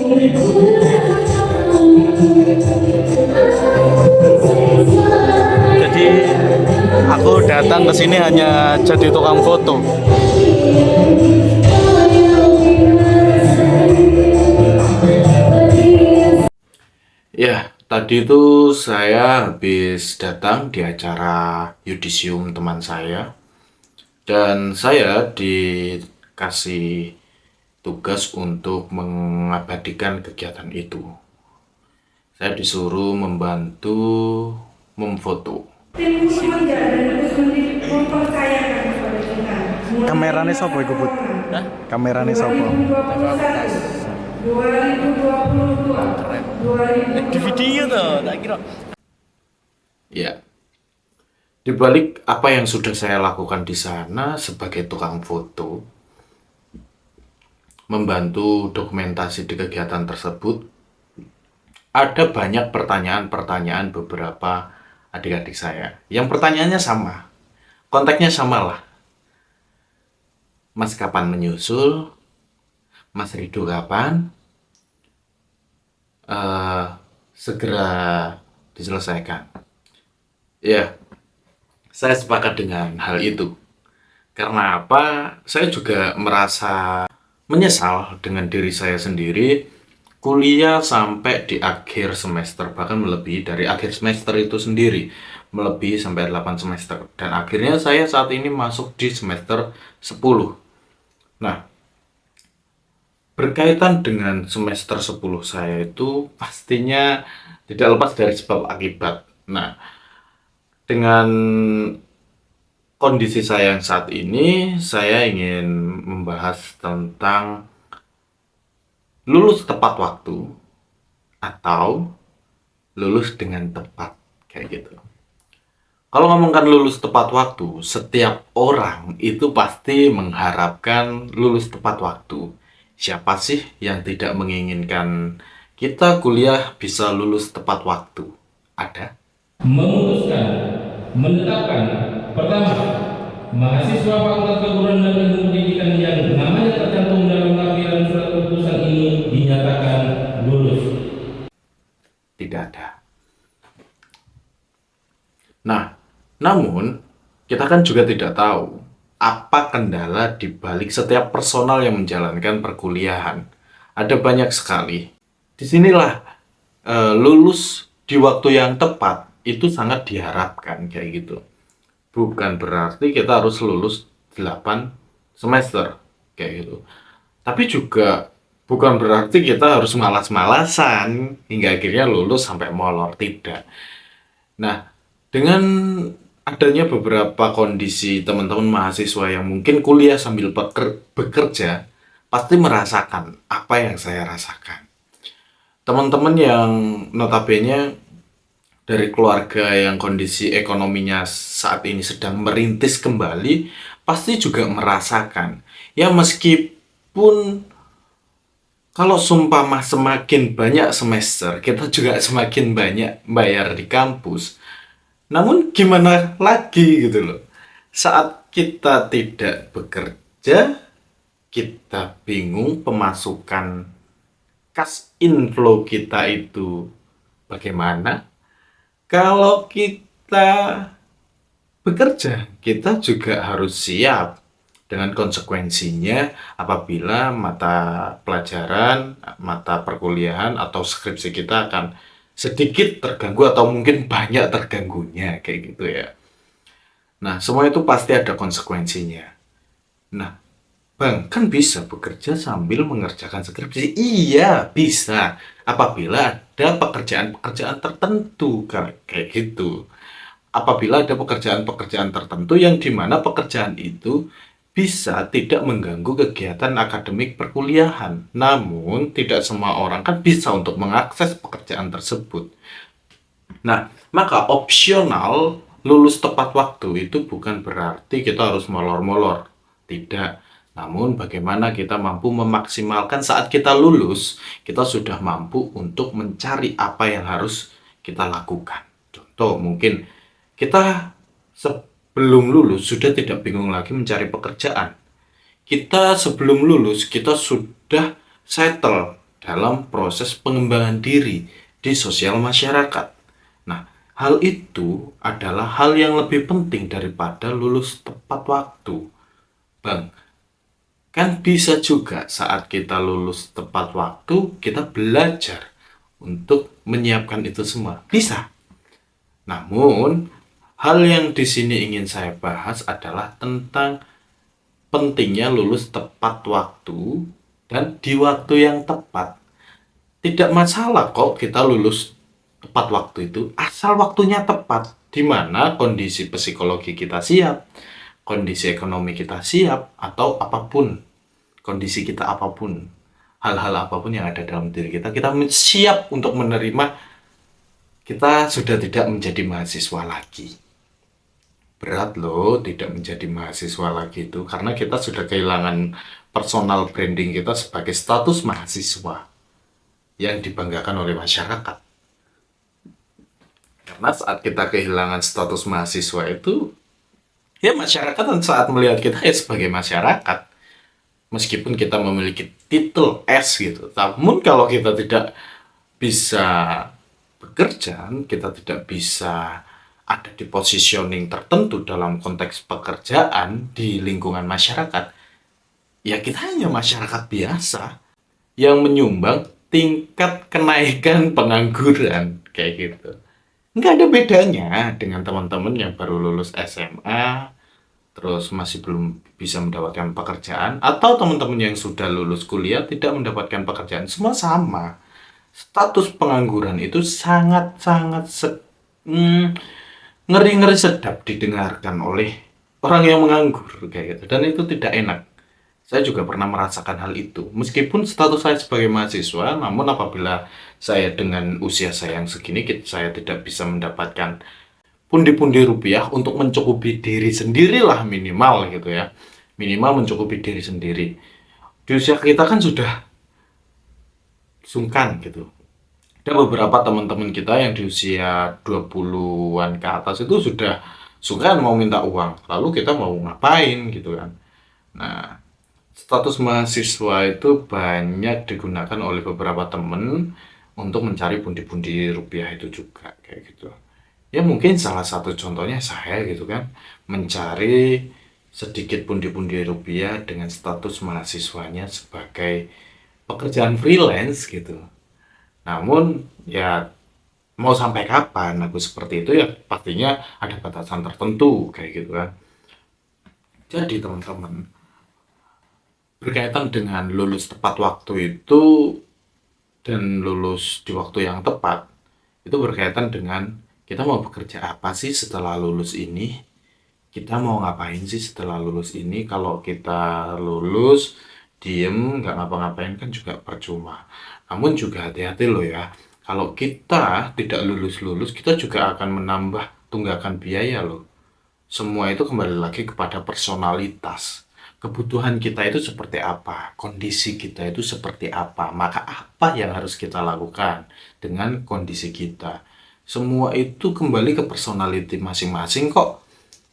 Jadi aku datang ke sini hanya jadi tukang foto. Ya, tadi itu saya habis datang di acara yudisium teman saya dan saya dikasih tugas untuk mengabadikan kegiatan itu. Saya disuruh membantu memfoto. Kamerane sopo iku, Bud? Hah? Kamerane sopo? 2022 Keren. Di video tuh, tak kira. Ya, di balik apa yang sudah saya lakukan di sana sebagai tukang foto, membantu dokumentasi di kegiatan tersebut, ada banyak pertanyaan-pertanyaan beberapa adik-adik saya. Yang pertanyaannya sama, konteksnya sama lah. Mas kapan menyusul? Mas Ridho kapan? Segera diselesaikan. Ya, saya sepakat dengan hal itu. Karena apa? Saya juga merasa menyesal dengan diri saya sendiri. Kuliah sampai di akhir semester, bahkan melebihi dari akhir semester itu sendiri, melebihi sampai 8 semester. Dan akhirnya saya saat ini masuk di semester 10. Nah, berkaitan dengan semester 10 saya itu pastinya tidak lepas dari sebab akibat. Nah, dengan kondisi saya yang saat ini, saya ingin membahas tentang lulus tepat waktu atau lulus dengan tepat, kayak gitu. Kalau ngomongkan lulus tepat waktu, setiap orang itu pasti mengharapkan lulus tepat waktu. Siapa sih yang tidak menginginkan kita kuliah bisa lulus tepat waktu? Ada? Memutuskan menetapkan pertama mahasiswa Fakultas Keguruan dan Ilmu Pendidikan yang namanya tercantum dalam lampiran surat keputusan ini dinyatakan lulus. Tidak ada. Nah, namun kita kan juga tidak tahu apa kendala di balik setiap personal yang menjalankan perkuliahan. Ada banyak sekali. Disinilah lulus di waktu yang tepat itu sangat diharapkan kayak gitu. Bukan berarti kita harus lulus 8 semester kayak gitu. Tapi juga bukan berarti kita harus malas-malasan hingga akhirnya lulus sampai molor, tidak. Nah, dengan adanya beberapa kondisi teman-teman mahasiswa yang mungkin kuliah sambil bekerja, pasti merasakan apa yang saya rasakan. Teman-teman yang notabene dari keluarga yang kondisi ekonominya saat ini sedang merintis kembali, pasti juga merasakan. Ya meskipun kalau sumpamah semakin banyak semester, kita juga semakin banyak bayar di kampus. Namun gimana lagi gitu loh. Saat kita tidak bekerja, kita bingung pemasukan cash inflow kita itu bagaimana. Kalau kita bekerja, kita juga harus siap dengan konsekuensinya apabila mata pelajaran, mata perkuliahan atau skripsi kita akan sedikit terganggu atau mungkin banyak terganggunya kayak gitu ya. Nah, semua itu pasti ada konsekuensinya. Nah, Bang, kan bisa bekerja sambil mengerjakan skripsi. Iya, bisa. Apabila ada pekerjaan-pekerjaan tertentu kayak gitu. Apabila ada pekerjaan-pekerjaan tertentu yang dimana pekerjaan itu bisa tidak mengganggu kegiatan akademik perkuliahan. Namun, tidak semua orang kan bisa untuk mengakses pekerjaan tersebut. Nah, maka opsional lulus tepat waktu itu bukan berarti kita harus molor-molor. Tidak. Namun, bagaimana kita mampu memaksimalkan saat kita lulus, kita sudah mampu untuk mencari apa yang harus kita lakukan. Contoh, mungkin kita sebelum lulus sudah tidak bingung lagi mencari pekerjaan. Kita sebelum lulus kita sudah settle dalam proses pengembangan diri di sosial masyarakat. Nah, hal itu adalah hal yang lebih penting daripada lulus tepat waktu. Bang, kan bisa juga saat kita lulus tepat waktu, kita belajar untuk menyiapkan itu semua. Bisa. Namun, hal yang di sini ingin saya bahas adalah tentang pentingnya lulus tepat waktu dan di waktu yang tepat. Tidak masalah kok kita lulus tepat waktu itu, asal waktunya tepat, di mana kondisi psikologi kita siap, kondisi ekonomi kita siap, atau apapun, kondisi kita apapun, hal-hal apapun yang ada dalam diri kita, kita siap untuk menerima kita sudah tidak menjadi mahasiswa lagi. Berat loh tidak menjadi mahasiswa lagi itu, karena kita sudah kehilangan personal branding kita sebagai status mahasiswa yang dibanggakan oleh masyarakat. Karena saat kita kehilangan status mahasiswa itu, ya masyarakat saat melihat kita ya sebagai masyarakat. Meskipun kita memiliki titel S gitu, namun kalau kita tidak bisa bekerja, kita tidak bisa ada di positioning tertentu dalam konteks pekerjaan di lingkungan masyarakat, ya kita hanya masyarakat biasa yang menyumbang tingkat kenaikan pengangguran kayak gitu. Nggak ada bedanya dengan teman-teman yang baru lulus SMA, terus masih belum bisa mendapatkan pekerjaan, atau teman-teman yang sudah lulus kuliah tidak mendapatkan pekerjaan. Semua sama. Status pengangguran itu sangat-sangat ngeri-ngeri sedap didengarkan oleh orang yang menganggur kayak gitu, dan itu tidak enak. Saya juga pernah merasakan hal itu. Meskipun status saya sebagai mahasiswa, namun apabila saya dengan usia saya yang segini, saya tidak bisa mendapatkan pundi-pundi rupiah untuk mencukupi diri sendirilah minimal gitu ya. Minimal mencukupi diri sendiri. Di usia kita kan sudah sungkan gitu. Ada beberapa teman-teman kita yang di usia 20-an ke atas itu sudah sungkan mau minta uang. Lalu kita mau ngapain gitu kan. Nah, status mahasiswa itu banyak digunakan oleh beberapa teman untuk mencari pundi-pundi rupiah itu juga kayak gitu. Ya mungkin salah satu contohnya saya gitu kan, mencari sedikit pundi-pundi rupiah dengan status mahasiswanya sebagai pekerjaan freelance gitu. Namun ya mau sampai kapan aku seperti itu, ya pastinya ada batasan tertentu kayak gitu kan. Jadi teman-teman, berkaitan dengan lulus tepat waktu itu dan lulus di waktu yang tepat, itu berkaitan dengan kita mau bekerja apa sih setelah lulus ini, kita mau ngapain sih setelah lulus ini. Kalau kita lulus diem nggak ngapa-ngapain kan juga percuma. Namun juga hati-hati loh ya, kalau kita tidak lulus-lulus, kita juga akan menambah tunggakan biaya loh. Semua itu kembali lagi kepada personalitas. Kebutuhan kita itu seperti apa, kondisi kita itu seperti apa, maka apa yang harus kita lakukan dengan kondisi kita. Semua itu kembali ke personality masing-masing kok.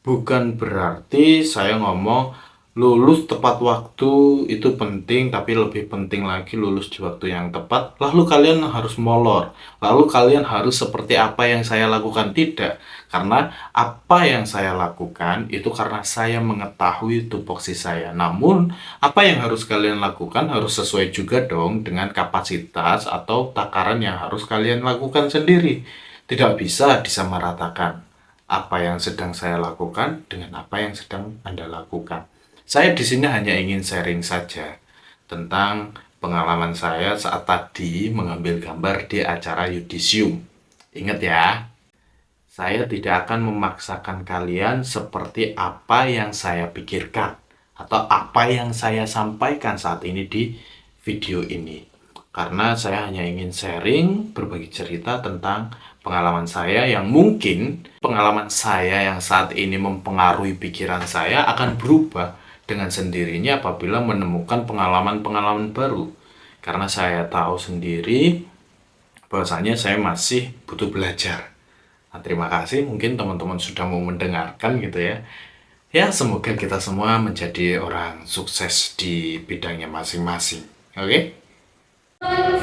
Bukan berarti saya ngomong lulus tepat waktu itu penting, tapi lebih penting lagi lulus di waktu yang tepat. Lalu kalian harus molor. Lalu kalian harus seperti apa yang saya lakukan. Tidak. Karena apa yang saya lakukan itu karena saya mengetahui tupoksi saya. Namun, apa yang harus kalian lakukan harus sesuai juga dong dengan kapasitas atau takaran yang harus kalian lakukan sendiri. Tidak bisa disamaratakan apa yang sedang saya lakukan dengan apa yang sedang Anda lakukan. Saya di sini hanya ingin sharing saja tentang pengalaman saya saat tadi mengambil gambar di acara yudisium. Ingat ya, saya tidak akan memaksakan kalian seperti apa yang saya pikirkan atau apa yang saya sampaikan saat ini di video ini. Karena saya hanya ingin sharing, berbagi cerita tentang pengalaman saya yang mungkin pengalaman saya yang saat ini mempengaruhi pikiran saya akan berubah dengan sendirinya apabila menemukan pengalaman-pengalaman baru. Karena saya tahu sendiri bahwasanya saya masih butuh belajar. Nah, terima kasih mungkin teman-teman sudah mau mendengarkan gitu ya. Ya, semoga kita semua menjadi orang sukses di bidangnya masing-masing. Oke? Selamat